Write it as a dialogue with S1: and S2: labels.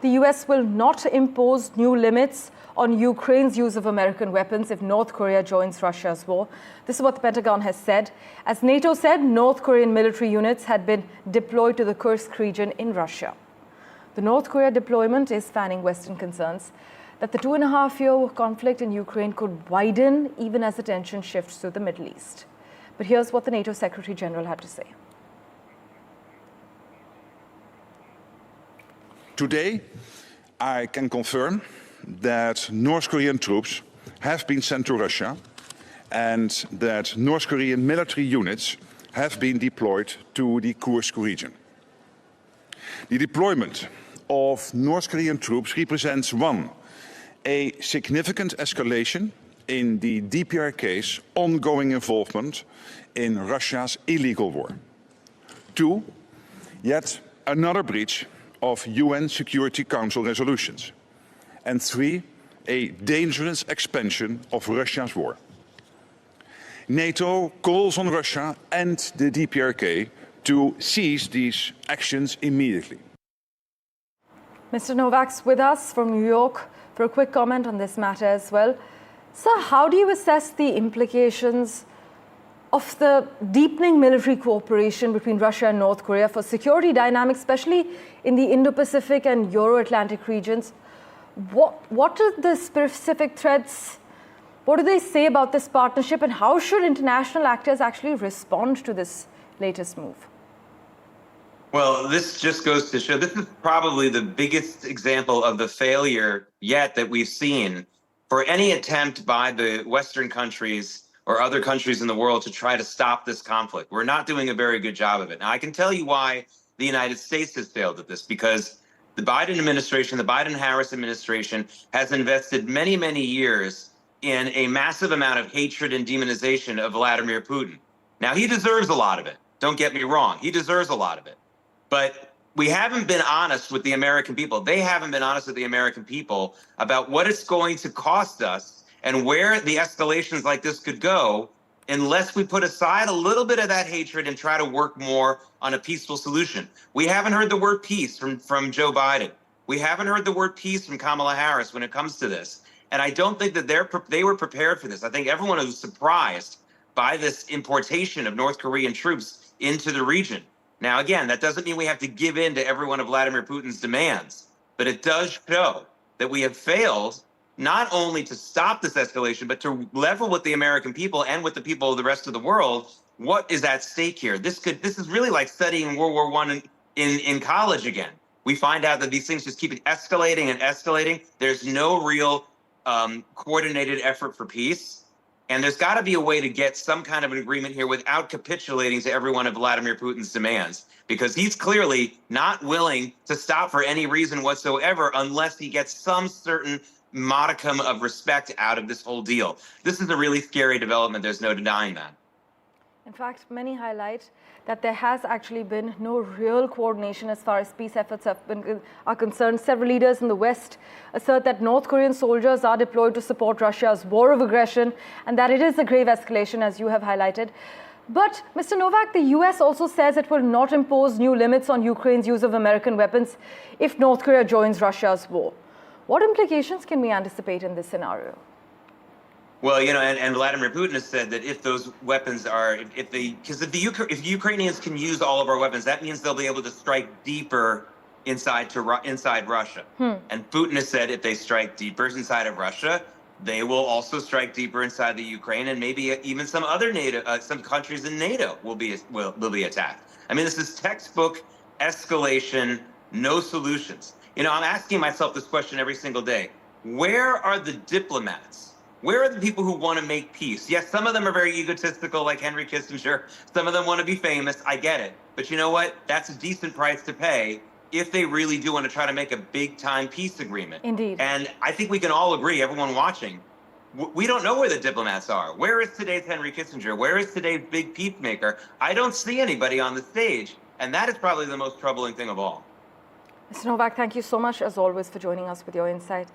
S1: the US will not impose new limits on Ukraine's use of American weapons if North Korea joins Russia's war. This is what the Pentagon has said. As NATO said, North Korean military units had been deployed to the Kursk region in Russia. The North Korea deployment is fanning Western concerns that the 2.5-year conflict in Ukraine could widen even as the tension shifts to the Middle East. But here's what the NATO Secretary General had to say.
S2: Today, I can confirm that North Korean troops have been sent to Russia and that North Korean military units have been deployed to the Kursk region. The deployment of North Korean troops represents, one, a significant escalation in the DPRK's ongoing involvement in Russia's illegal war. Two, yet another breach of UN Security Council resolutions. And three, a dangerous expansion of Russia's war. NATO calls on Russia and the DPRK to cease these actions immediately.
S1: Mr. Novak's with us from New York for a quick comment on this matter as well. Sir, how do you assess the implications of the deepening military cooperation between Russia and North Korea for security dynamics, especially in the Indo-Pacific and Euro-Atlantic regions? What are the specific threats? What do they say about this partnership, and how should international actors actually respond to this latest move?
S3: Well, this just goes to show this is probably the biggest example of the failure yet that we've seen for any attempt by the Western countries or other countries in the world to try to stop this conflict. We're not doing a very good job of it. Now, I can tell you why the United States has failed at this, because the Biden administration, the Biden-Harris administration, has invested many, many years in a massive amount of hatred and demonization of Vladimir Putin. Now, he deserves a lot of it. Don't get me wrong. He deserves a lot of it. But we haven't been honest with the American people. They haven't been honest with the American people about what it's going to cost us and where the escalations like this could go unless we put aside a little bit of that hatred and try to work more on a peaceful solution. We haven't heard the word peace from Joe Biden. We haven't heard the word peace from Kamala Harris when it comes to this. And I don't think that they were prepared for this. I think everyone was surprised by this importation of North Korean troops into the region. Now, again, that doesn't mean we have to give in to every one of Vladimir Putin's demands, but it does show that we have failed not only to stop this escalation, but to level with the American people and with the people of the rest of the world. What is at stake here? This is really like studying World War I in college again. We find out that these things just keep escalating and escalating. There's no real coordinated effort for peace. And there's got to be a way to get some kind of an agreement here without capitulating to every one of Vladimir Putin's demands, because he's clearly not willing to stop for any reason whatsoever unless he gets some certain modicum of respect out of this whole deal. This is a really scary development. There's no denying that.
S1: In fact, many highlight that there has actually been no real coordination as far as peace efforts are concerned. Several leaders in the West assert that North Korean soldiers are deployed to support Russia's war of aggression and that it is a grave escalation, as you have highlighted. But, Mr. Novak, the US also says it will not impose new limits on Ukraine's use of American weapons if North Korea joins Russia's war. What implications can we anticipate in this scenario?
S3: Well, you know, and Vladimir Putin has said that if those weapons are, if the Ukrainians can use all of our weapons, that means they'll be able to strike deeper inside Russia. And Putin has said if they strike deeper inside of Russia, they will also strike deeper inside the Ukraine, and maybe even some other NATO, some countries in NATO will be attacked. I mean, this is textbook escalation, no solutions. You know, I'm asking myself this question every single day. Where are the diplomats? Where are the people who want to make peace? Yes, some of them are very egotistical, like Henry Kissinger. Some of them want to be famous. I get it. But you know what? That's a decent price to pay if they really do want to try to make a big-time peace agreement.
S1: Indeed.
S3: And I think we can all agree, everyone watching, we don't know where the diplomats are. Where is today's Henry Kissinger? Where is today's big peacemaker? I don't see anybody on the stage. And that is probably the most troubling thing of all.
S1: Mr. Novak, thank you so much, as always, for joining us with your insight.